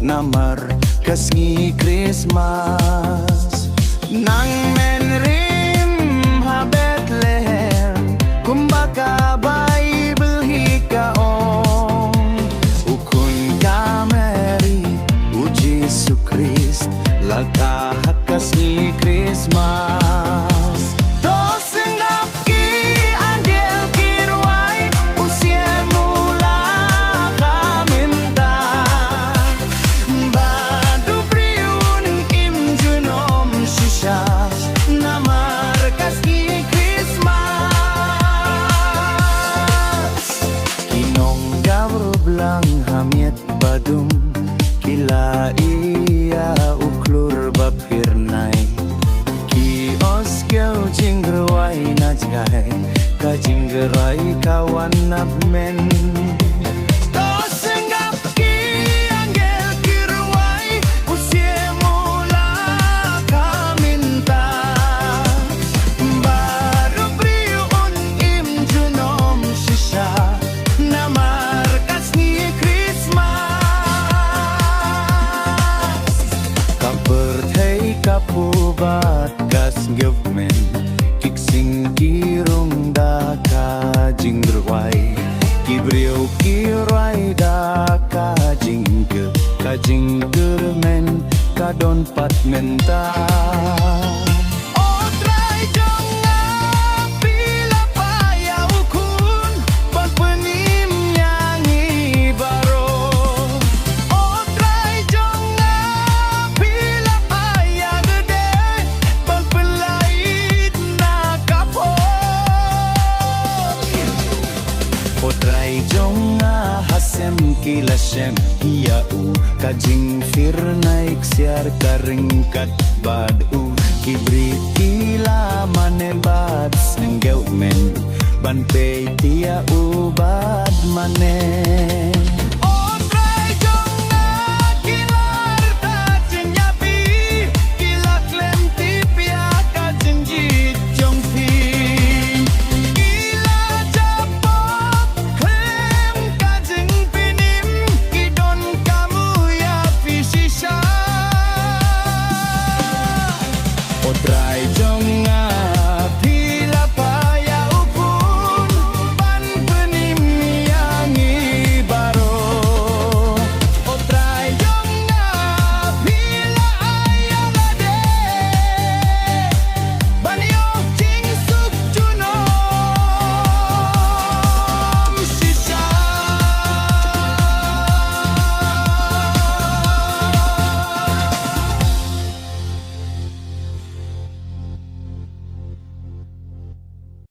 namar kasngi Christmas nang menrim ha Bethlehem kumbaka Bible hikaong ukun ka Mary u Jesu Christ laka kasngi Christmas. Badum kila iya uklur bapirnai kios kau jinggerwai najgai ka jinggerai kawan napmen kapubat kas government kiksing kirong da ka jinggerwai kibriyo kirai da ka jinggermen ka don pat menta. Potrai jonga hasem kilasem hiau kajing fir naik siar karingkat badu kibri kila manebad senggau men ban pe tia ubad manen.